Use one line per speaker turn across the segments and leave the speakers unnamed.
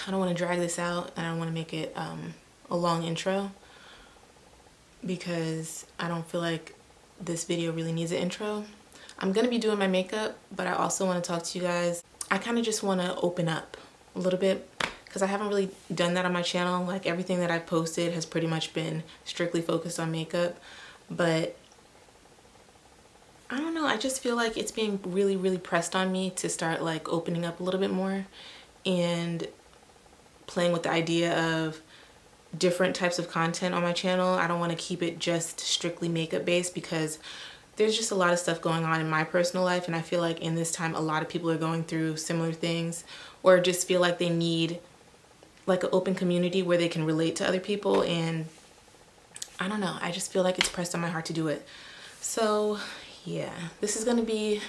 I don't want to drag this out, and I don't want to make it a long intro because I don't feel like this video really needs an intro. I'm gonna be doing my makeup, but I also want to talk to you guys. I kind of just want to open up a little bit because I haven't really done that on my channel. Like, everything that I've posted has pretty much been strictly focused on makeup, but I don't know, I just feel like it's being really pressed on me to start like opening up a little bit more and playing with the idea of different types of content on my channel. I don't want to keep it just strictly makeup based because there's just a lot of stuff going on in my personal life, and I feel like in this time a lot of people are going through similar things or just feel like they need like an open community where they can relate to other people, and I don't know, I just feel like it's pressed on my heart to do it. So yeah, this is gonna be,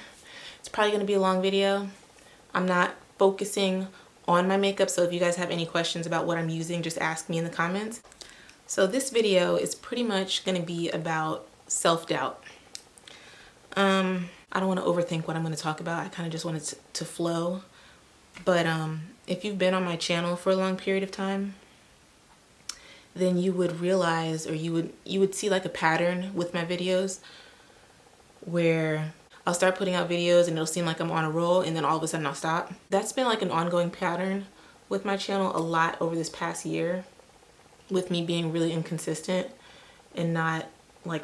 it's probably gonna be a long video. I'm not focusing on my makeup, so if you guys have any questions about what I'm using, just ask me in the comments. So this video is pretty much gonna be about self-doubt. I don't want to overthink what I'm going to talk about. I kind of just want it to flow. But if you've been on my channel for a long period of time, then you would realize, or you would see like a pattern with my videos where I'll start putting out videos and it'll seem like I'm on a roll, and then all of a sudden I'll stop. That's been like an ongoing pattern with my channel a lot over this past year, with me being really inconsistent and not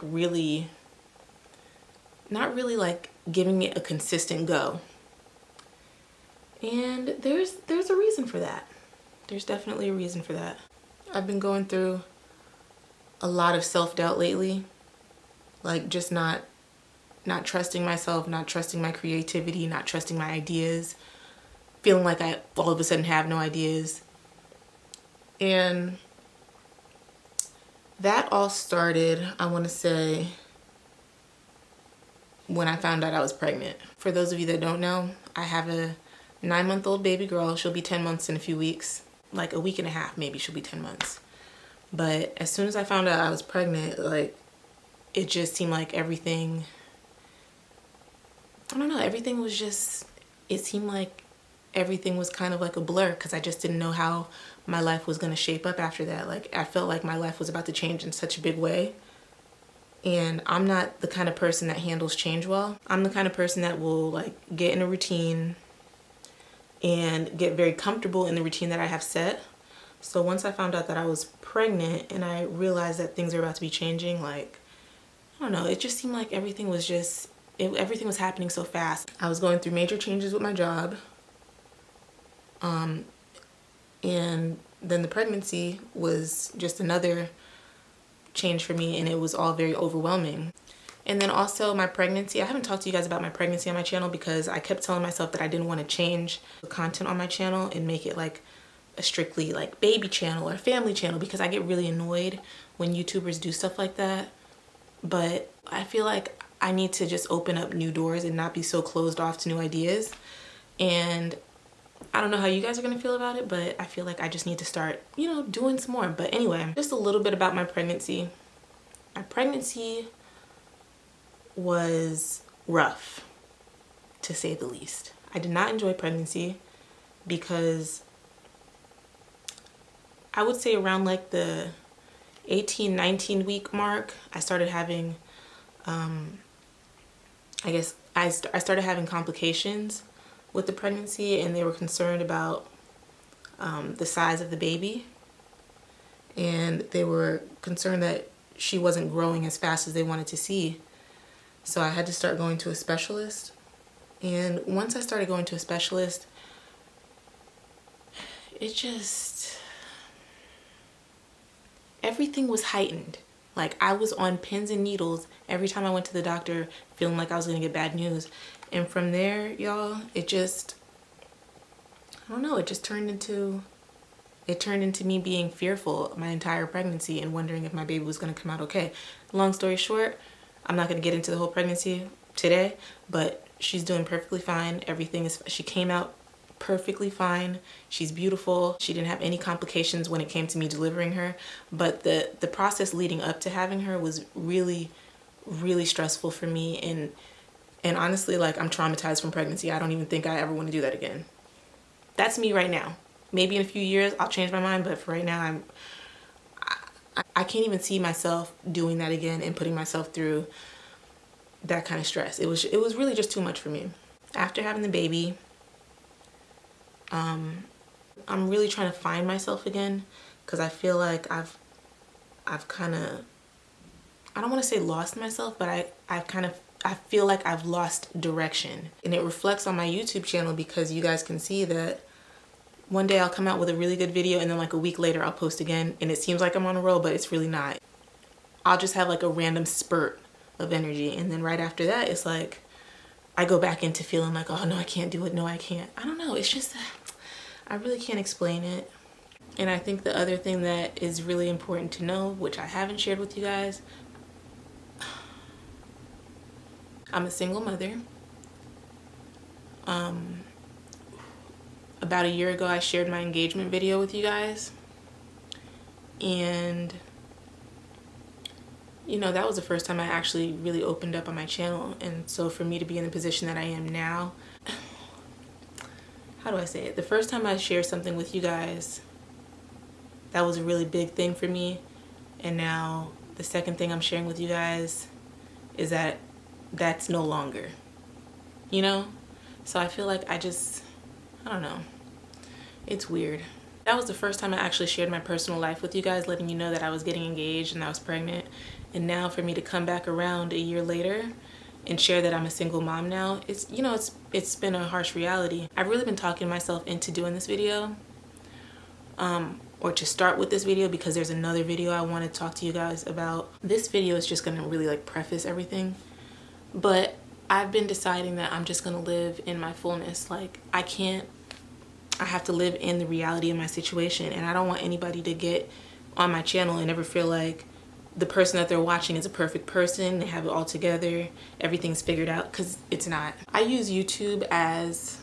really like giving it a consistent go. And there's a reason for that. There's definitely a reason for that. I've been going through a lot of self-doubt lately, like just not trusting myself, not trusting my creativity, not trusting my ideas, feeling like I all of a sudden have no ideas. And that all started, I want to say, when I found out I was pregnant. For those of you that don't know, I have a 9-month-old baby girl. She'll be 10 months in a few weeks, like a week and a half, maybe she'll be 10 months. But as soon as I found out I was pregnant, like, it just seemed like everything, I don't know, everything was just, it seemed like everything was kind of like a blur because I just didn't know how my life was going to shape up after that. Like, I felt like my life was about to change in such a big way. And I'm not the kind of person that handles change well. I'm the kind of person that will like get in a routine and get very comfortable in the routine that I have set. So once I found out that I was pregnant and I realized that things are about to be changing, like, I don't know, it just seemed like everything was just, everything was happening so fast. I was going through major changes with my job. And then the pregnancy was just another change for me, and it was all very overwhelming. And then also my pregnancy, I haven't talked to you guys about my pregnancy on my channel because I kept telling myself that I didn't want to change the content on my channel and make it like a strictly like baby channel or family channel, because I get really annoyed when YouTubers do stuff like that. But I feel like I need to just open up new doors and not be so closed off to new ideas. And I don't know how you guys are gonna feel about it, but I feel like I just need to start, you know, doing some more. But anyway, just a little bit about my pregnancy. My pregnancy was rough, to say the least. I did not enjoy pregnancy because I would say around like the 18, 19 week mark, I started having, I guess I started having complications with the pregnancy, and they were concerned about the size of the baby, and they were concerned that she wasn't growing as fast as they wanted to see. So I had to start going to a specialist, and once I started going to a specialist, it just, everything was heightened. Like, I was on pins and needles every time I went to the doctor, feeling like I was gonna get bad news. And from there, y'all, it just, I don't know, it just turned into me being fearful my entire pregnancy and wondering if my baby was gonna come out okay. Long story short, I'm not gonna get into the whole pregnancy today, but she's doing perfectly fine. Everything is, she came out perfectly fine. She's beautiful. She didn't have any complications when it came to me delivering her, but the process leading up to having her was really stressful for me, and honestly, like, I'm traumatized from pregnancy. I don't even think I ever want to do that again. That's me right now. maybe in a few years I'll change my mind, but for right now I can't even see myself doing that again and putting myself through that kind of stress. It was really just too much for me. After having the baby, I'm really trying to find myself again, because I feel like I've kind of, I don't want to say lost myself, but I feel like I've lost direction. And it reflects on my YouTube channel, because you guys can see that one day I'll come out with a really good video and then like a week later I'll post again and it seems like I'm on a roll, but it's really not. I'll just have like a random spurt of energy, and then right after that it's like I go back into feeling like, oh no, I can't do it, no I can't. I don't know, it's just, I really can't explain it. And I think the other thing that is really important to know, which I haven't shared with you guys, I'm a single mother. About a year ago I shared my engagement video with you guys, and you know, that was the first time I actually really opened up on my channel. And so for me to be in the position that I am now, how do I say it? The first time I shared something with you guys, that was a really big thing for me. And now the second thing I'm sharing with you guys is that that's no longer, you know? So I feel like I don't know. It's weird. That was the first time I actually shared my personal life with you guys, letting you know that I was getting engaged and I was pregnant. And now for me to come back around a year later and share that I'm a single mom now, it's, you know, it's been a harsh reality. I've really been talking myself into doing this video, or to start with this video, because there's another video I want to talk to you guys about. This video is just going to really like preface everything, but I've been deciding that I'm just going to live in my fullness. Like I have to live in the reality of my situation, and I don't want anybody to get on my channel and ever feel like the person that they're watching is a perfect person, they have it all together, everything's figured out, because it's not. I use YouTube as,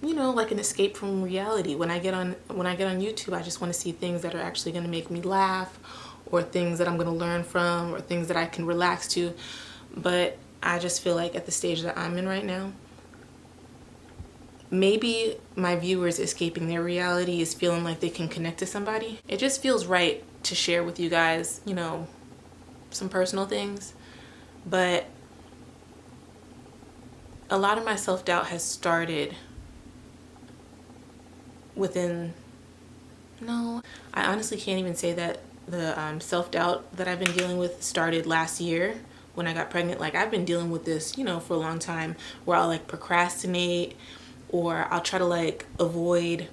you know, like an escape from reality. When I get on YouTube, I just want to see things that are actually going to make me laugh, or things that I'm going to learn from, or things that I can relax to. But I just feel like at the stage that I'm in right now, maybe my viewers escaping their reality is feeling like they can connect to somebody. It just feels right to share with you guys, you know, some personal things. But a lot of my self-doubt has started within, no, I honestly can't even say that the self-doubt that I've been dealing with started last year when I got pregnant. Like I've been dealing with this, you know, for a long time, where I'll like procrastinate, or I'll try to avoid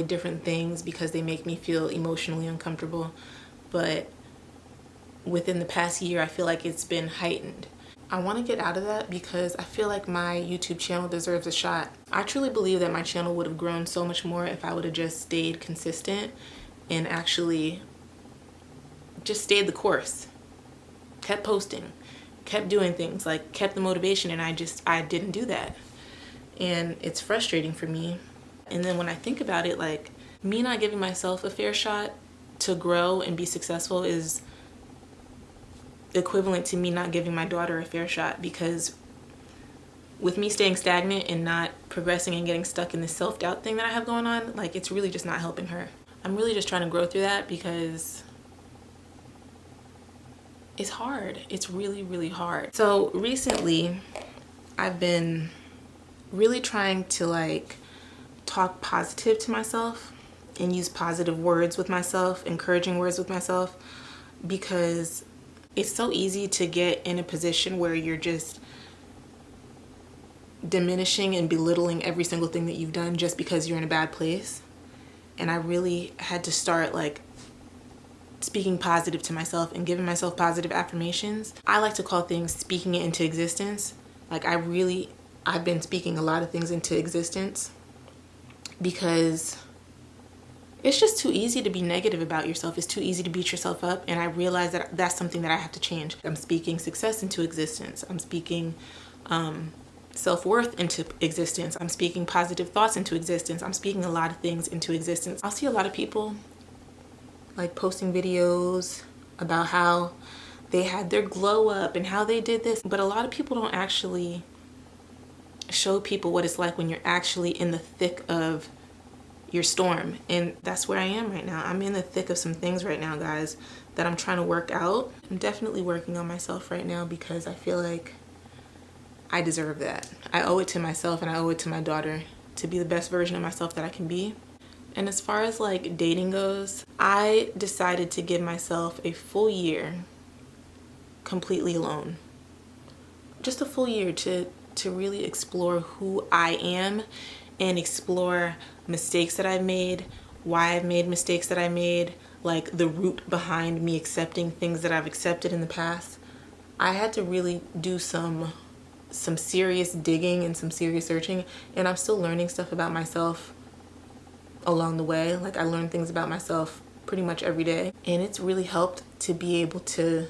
different things because they make me feel emotionally uncomfortable. But within the past year, I feel like it's been heightened. I want to get out of that because I feel like my YouTube channel deserves a shot. I truly believe that my channel would have grown so much more if I would have just stayed consistent and actually just stayed the course, kept posting, kept doing things, like kept the motivation, and I didn't do that. And it's frustrating for me. And then when I think about it, like me not giving myself a fair shot to grow and be successful is equivalent to me not giving my daughter a fair shot, because with me staying stagnant and not progressing and getting stuck in this self-doubt thing that I have going on, like it's really just not helping her. I'm really just trying to grow through that because it's hard. It's really, really hard. So recently I've been really trying to like talk positive to myself and use positive words with myself, encouraging words with myself, because it's so easy to get in a position where you're just diminishing and belittling every single thing that you've done just because you're in a bad place. And I really had to start like speaking positive to myself and giving myself positive affirmations. I like to call things speaking it into existence. Like I've been speaking a lot of things into existence because it's just too easy to be negative about yourself. It's too easy to beat yourself up. And I realize that that's something that I have to change. I'm speaking success into existence. I'm speaking self-worth into existence. I'm speaking positive thoughts into existence. I'm speaking a lot of things into existence. I'll see a lot of people like posting videos about how they had their glow up and how they did this. But a lot of people don't actually show people what it's like when you're actually in the thick of your storm. And that's where I am right now. I'm in the thick of some things right now, guys, that I'm trying to work out. I'm definitely working on myself right now because I feel like I deserve that. I owe it to myself and I owe it to my daughter to be the best version of myself that I can be. And as far as like dating goes, I decided to give myself a full year completely alone. Just a full year to really explore who I am and explore mistakes that I've made, why I've made mistakes that I made, like the root behind me accepting things that I've accepted in the past. I had to really do some serious digging and some serious searching, and I'm still learning stuff about myself along the way. Like I learn things about myself pretty much every day, and it's really helped to be able to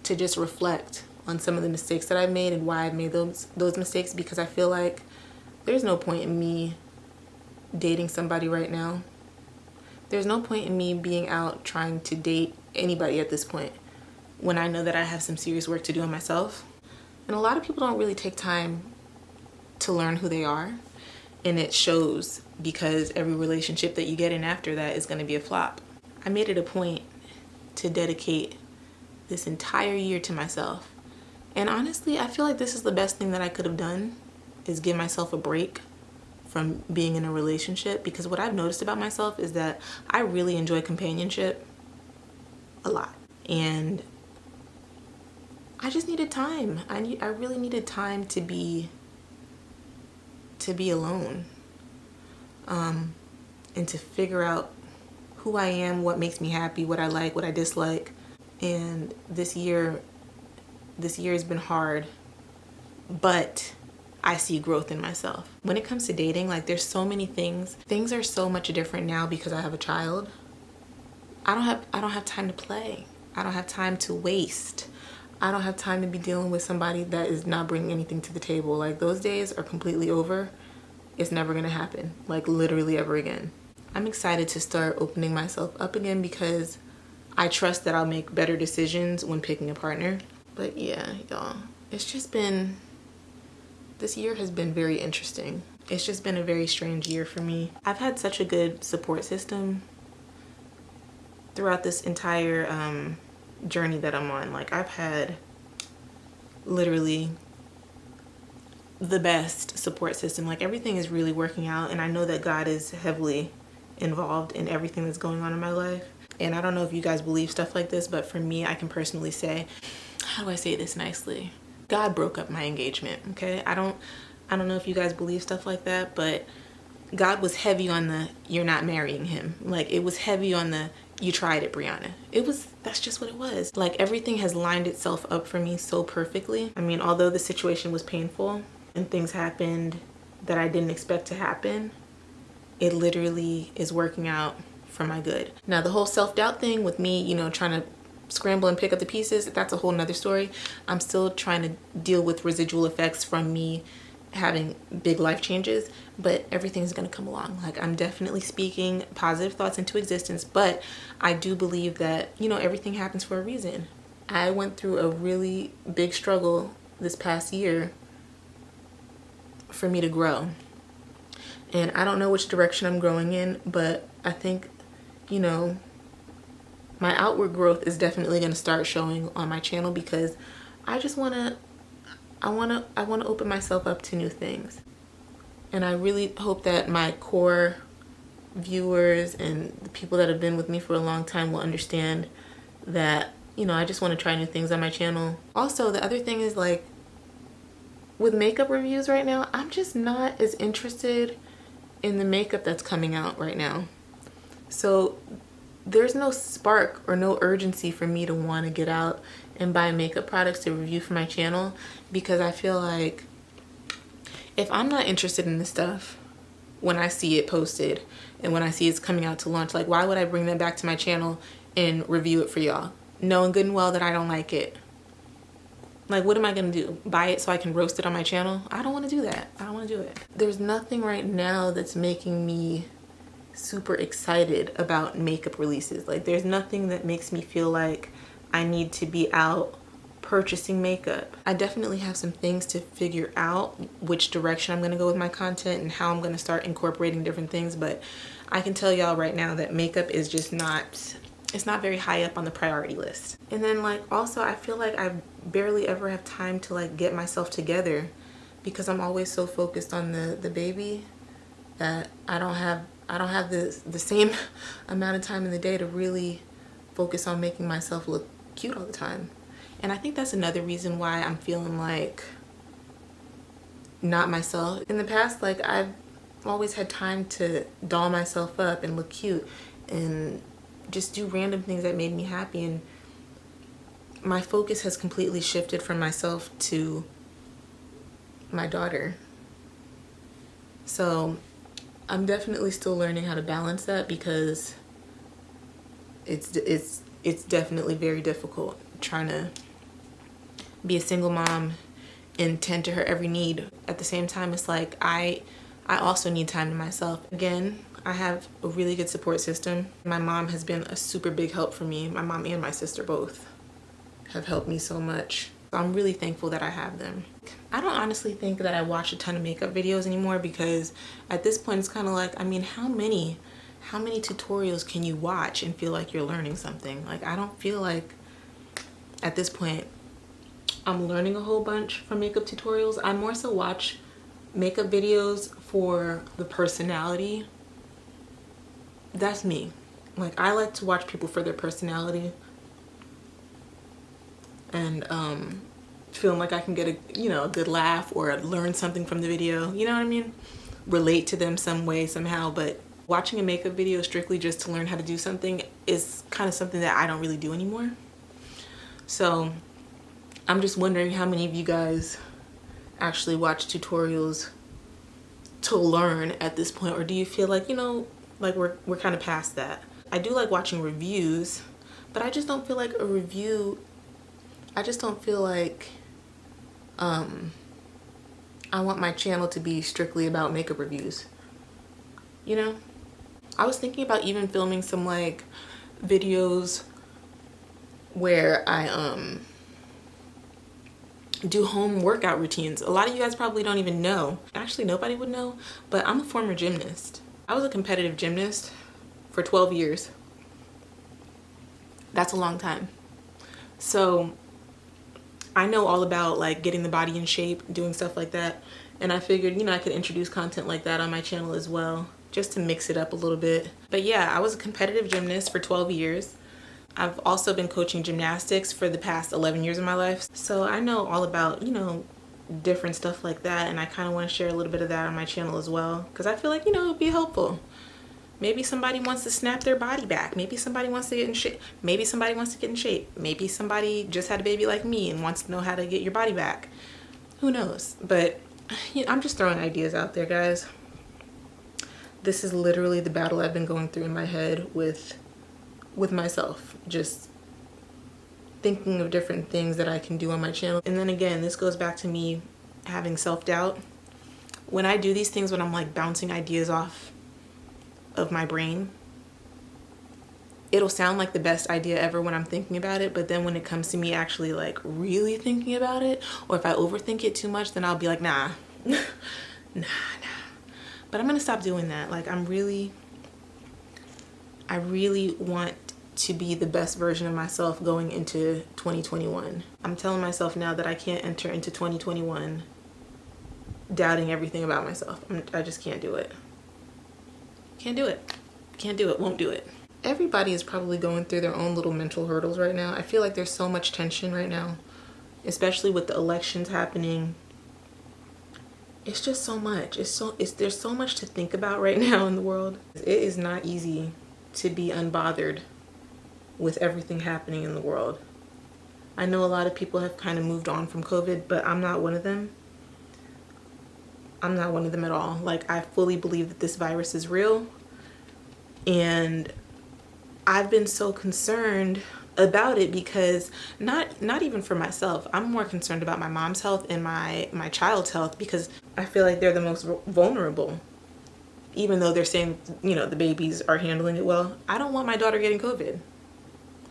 just reflect on some of the mistakes that I've made and why I've made those mistakes, because I feel like there's no point in me dating somebody right now. There's no point in me being out trying to date anybody at this point when I know that I have some serious work to do on myself. And a lot of people don't really take time to learn who they are, and it shows because every relationship that you get in after that is going to be a flop. I made it a point to dedicate this entire year to myself. And honestly, I feel like this is the best thing that I could have done, is give myself a break from being in a relationship, because what I've noticed about myself is that I really enjoy companionship a lot. And I just needed time. I really needed time to be alone, and to figure out who I am, what makes me happy, what I like, what I dislike. And this year has been hard, but I see growth in myself. When it comes to dating, like there's so many things are so much different now because I have a child. I don't have time to play. I don't have time to waste. I don't have time to be dealing with somebody that is not bringing anything to the table. Like those days are completely over. It's never gonna happen, like literally ever again. I'm excited to start opening myself up again because I trust that I'll make better decisions when picking a partner. But yeah, y'all, it's just been, this year has been very interesting. It's just been a very strange year for me. I've had such a good support system throughout this entire journey that I'm on. Like I've had literally the best support system. Like everything is really working out, and I know that God is heavily involved in everything that's going on in my life. And I don't know if you guys believe stuff like this, but for me, I can personally say, how do I say this nicely? God broke up my engagement, okay? I don't know if you guys believe stuff like that, but God was heavy on the, you're not marrying him. Like it was heavy on the, you tried it, Brianna. That's just what it was. Like everything has lined itself up for me so perfectly. I mean, although the situation was painful and things happened that I didn't expect to happen, it literally is working out for my good. Now the whole self-doubt thing with me, you know, trying to scramble and pick up the pieces, that's a whole nother story. I'm still trying to deal with residual effects from me having big life changes, but everything's gonna come along. Like I'm definitely speaking positive thoughts into existence, but I do believe that, you know, everything happens for a reason. I went through a really big struggle this past year for me to grow. And I don't know which direction I'm growing in, but I think, you know, my outward growth is definitely going to start showing on my channel, because I just want to open myself up to new things. And I really hope that my core viewers and the people that have been with me for a long time will understand that, you know, I just want to try new things on my channel. Also, the other thing is, like, with makeup reviews right now, I'm just not as interested in the makeup that's coming out right now. So there's no spark or no urgency for me to want to get out and buy makeup products to review for my channel, because I feel like if I'm not interested in this stuff when I see it posted and when I see it's coming out to launch, like why would I bring that back to my channel and review it for y'all, knowing good and well that I don't like it? Like, what am I gonna do? Buy it so I can roast it on my channel? I don't want to do that. I don't want to do it. There's nothing right now that's making me super excited about makeup releases. Like, there's nothing that makes me feel like I need to be out purchasing makeup. I definitely have some things to figure out which direction I'm gonna go with my content and how I'm gonna start incorporating different things, but I can tell y'all right now that makeup is just not, it's not very high up on the priority list. And then like also I feel like I barely ever have time to like get myself together because I'm always so focused on the baby that I don't have the same amount of time in the day to really focus on making myself look cute all the time. And I think that's another reason why I'm feeling like not myself. In the past, like I've always had time to doll myself up and look cute and just do random things that made me happy, and my focus has completely shifted from myself to my daughter. So I'm definitely still learning how to balance that because it's definitely very difficult trying to be a single mom and tend to her every need. At the same time, it's like I also need time to myself. Again, I have a really good support system. My mom has been a super big help for me. My mom and my sister both have helped me so much. I'm really thankful that I have them. I don't honestly think that I watch a ton of makeup videos anymore because at this point it's kind of like, I mean, how many tutorials can you watch and feel like you're learning something? Like, I don't feel like at this point I'm learning a whole bunch from makeup tutorials. I more so watch makeup videos for the personality. That's me. Like, I like to watch people for their personality and feeling like I can get a good laugh or learn something from the video, you know what I mean? Relate to them some way, somehow. But watching a makeup video strictly just to learn how to do something is kind of something that I don't really do anymore. So I'm just wondering how many of you guys actually watch tutorials to learn at this point, or do you feel like, like we're kind of past that? I do like watching reviews, but I just don't feel like a review, I just don't feel like I want my channel to be strictly about makeup reviews, I was thinking about even filming some like videos where I do home workout routines. A lot of you guys probably don't even know. Actually, nobody would know, but I'm a former gymnast. I was a competitive gymnast for 12 years. That's a long time. So I know all about like getting the body in shape, doing stuff like that. And I figured, I could introduce content like that on my channel as well, just to mix it up a little bit. But yeah, I was a competitive gymnast for 12 years. I've also been coaching gymnastics for the past 11 years of my life. So I know all about, different stuff like that. And I kind of want to share a little bit of that on my channel as well, because I feel like, it would be helpful. Maybe somebody wants to snap their body back. Maybe somebody wants to get in shape. Maybe somebody wants to get in shape. Maybe somebody just had a baby like me and wants to know how to get your body back. Who knows? But I'm just throwing ideas out there, guys. This is literally the battle I've been going through in my head with myself. Just thinking of different things that I can do on my channel. And then again, this goes back to me having self-doubt. When I do these things, when I'm like bouncing ideas off of my brain, it'll sound like the best idea ever when I'm thinking about it, but then when it comes to me actually like really thinking about it, or if I overthink it too much, then I'll be like, nah. nah. But I'm gonna stop doing that. Like, I really want to be the best version of myself going into 2021. I'm telling myself now that I can't enter into 2021 doubting everything about myself. I just can't do it. Can't do it, won't do it. Everybody is probably going through their own little mental hurdles right now. I feel like there's so much tension right now, especially with the elections happening. It's just so much. There's so much to think about right now in the world. It is not easy to be unbothered with everything happening in the world. I know a lot of people have kind of moved on from COVID, but I'm not one of them. I'm not one of them at all. Like, I fully believe that this virus is real, and I've been so concerned about it because not even for myself. I'm more concerned about my mom's health and my child's health, because I feel like they're the most vulnerable. Even though they're saying, the babies are handling it well, I don't want my daughter getting COVID.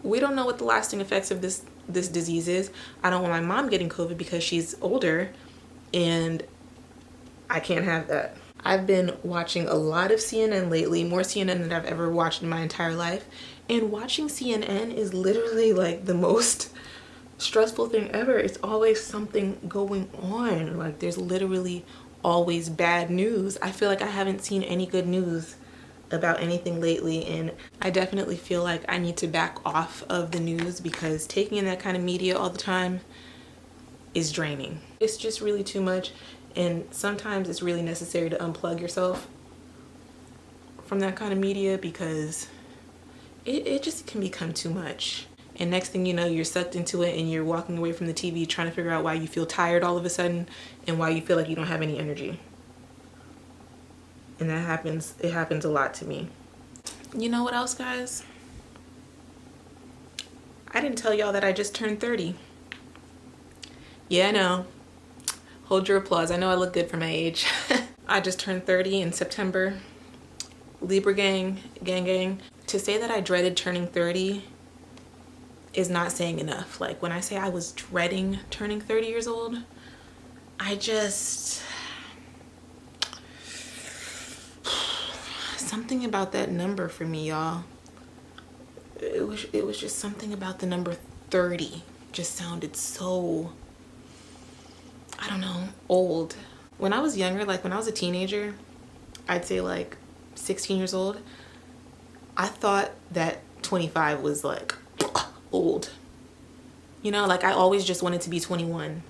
We don't know what the lasting effects of this disease is. I don't want my mom getting COVID because she's older, and I can't have that. I've been watching a lot of CNN lately, more CNN than I've ever watched in my entire life. And watching CNN is literally like the most stressful thing ever. It's always something going on. Like there's literally always bad news. I feel like I haven't seen any good news about anything lately, and I definitely feel like I need to back off of the news because taking in that kind of media all the time is draining. It's just really too much, and sometimes it's really necessary to unplug yourself from that kind of media because it just can become too much. And next thing you know, you're sucked into it and you're walking away from the TV trying to figure out why you feel tired all of a sudden and why you feel like you don't have any energy. And that happens, it happens a lot to me. You know what else, guys? I didn't tell y'all that I just turned 30. Yeah, I know. Hold your applause. I know I look good for my age. I just turned 30 in September. Libra gang, gang, gang. To say that I dreaded turning 30 is not saying enough. Like when I say I was dreading turning 30 years old, something about that number for me, y'all. It was just something about the number 30 just sounded so, I don't know, old. When I was younger, like when I was a teenager, I'd say like 16 years old, I thought that 25 was like old. You know, like I always just wanted to be 21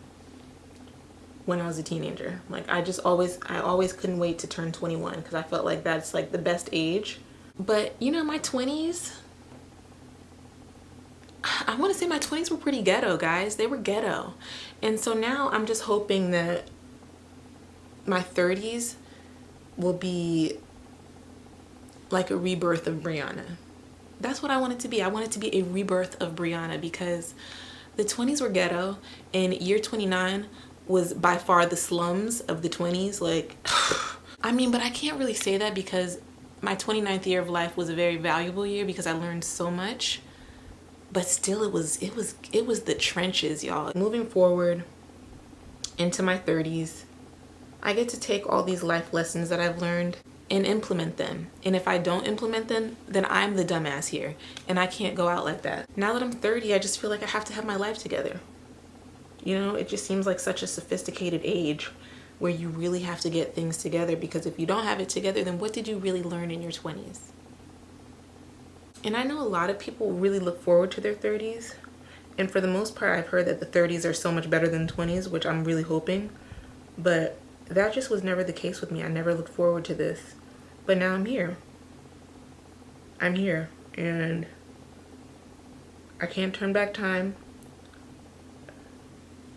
when I was a teenager. Like I always couldn't wait to turn 21 because I felt like that's like the best age. But you know, my 20s, I want to say my 20s were pretty ghetto, guys. They were ghetto. And so now I'm just hoping that my 30s will be like a rebirth of Brianna. That's what I want it to be. I want it to be a rebirth of Brianna because the 20s were ghetto and year 29 was by far the slums of the 20s. Like, I mean, but I can't really say that because my 29th year of life was a very valuable year because I learned so much. But still, it was the trenches, y'all. Moving forward into my 30s, I get to take all these life lessons that I've learned and implement them. And if I don't implement them, then I'm the dumbass here. And I can't go out like that. Now that I'm 30, I just feel like I have to have my life together. You know, it just seems like such a sophisticated age where you really have to get things together, because if you don't have it together, then what did you really learn in your 20s? And I know a lot of people really look forward to their 30s. And for the most part, I've heard that the 30s are so much better than 20s, which I'm really hoping. But that just was never the case with me. I never looked forward to this. But now I'm here. I'm here. And I can't turn back time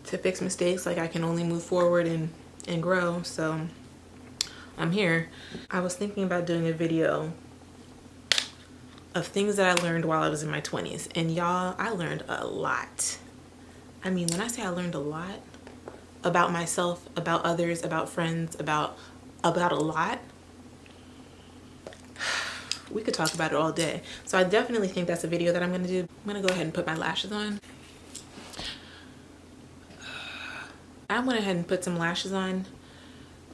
to fix mistakes. Like I can only move forward and grow. So I'm here. I was thinking about doing a video of things that I learned while I was in my 20s. And y'all, I learned a lot. I mean, when I say I learned a lot about myself, about others, about friends, about a lot, we could talk about it all day. So I definitely think that's a video that I'm gonna do. I'm gonna go ahead and put my lashes on. I went ahead and put some lashes on.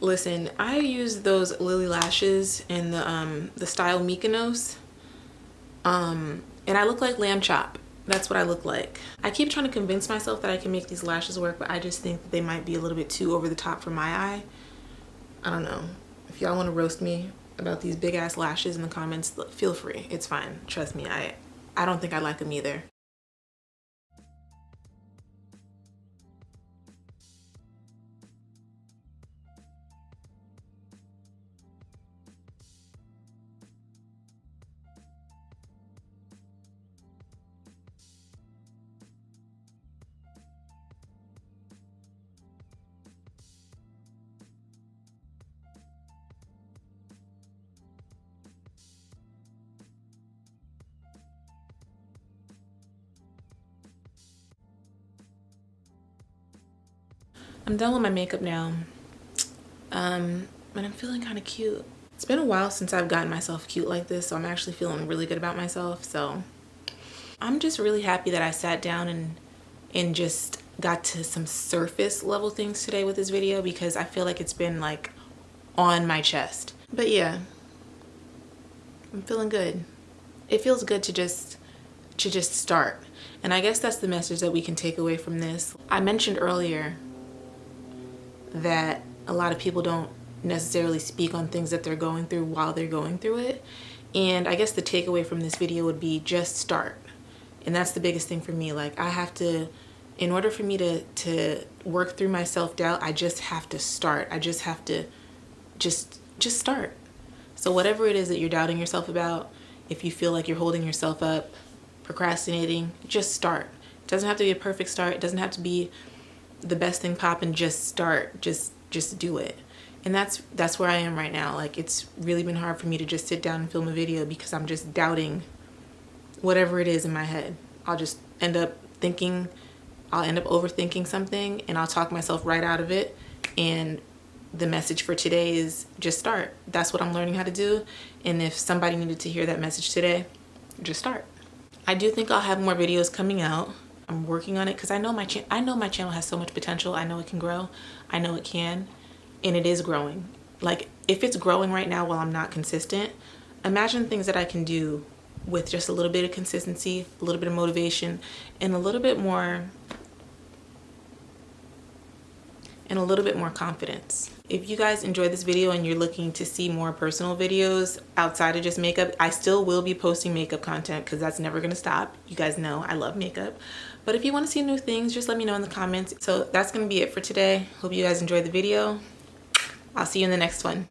Listen, I used those Lily lashes in the style Mykonos. And I look like lamb chop. That's what I look like. I keep trying to convince myself that I can make these lashes work, but I just think that they might be a little bit too over the top for my eye. I don't know. If y'all want to roast me about these big ass lashes in the comments, feel free. It's fine. Trust me. I don't think I like them either. I'm done with my makeup now. And I'm feeling kind of cute. It's been a while since I've gotten myself cute like this, so I'm actually feeling really good about myself. So I'm just really happy that I sat down and just got to some surface level things today with this video, because I feel like it's been like on my chest. But yeah, I'm feeling good. It feels good to just start. And I guess that's the message that we can take away from this. I mentioned earlier that a lot of people don't necessarily speak on things that they're going through while they're going through it. And I guess the takeaway from this video would be just start. And that's the biggest thing for me. Like, I have to, in order for me to work through my self-doubt, I just have to start. I just have to just start. So whatever it is that you're doubting yourself about, if you feel like you're holding yourself up, procrastinating, just start. It doesn't have to be a perfect start. It doesn't have to be the best thing popping. Just start. Just do it. And that's where I am right now. Like, it's really been hard for me to just sit down and film a video because I'm just doubting whatever it is in my head. I'll just end up overthinking something, and I'll talk myself right out of it. And the message for today is just start. That's what I'm learning how to do. And if somebody needed to hear that message today, just start. I do think I'll have more videos coming out. I'm working on it because I know my channel has so much potential. I know it can grow. I know it can, and it is growing. Like, if it's growing right now while I'm not consistent, imagine things that I can do with just a little bit of consistency, a little bit of motivation, and a little bit more confidence. If you guys enjoyed this video and you're looking to see more personal videos outside of just makeup, I still will be posting makeup content because that's never gonna stop. You guys know I love makeup. But if you want to see new things, just let me know in the comments. So that's gonna be it for today. Hope you guys enjoyed the video. I'll see you in the next one.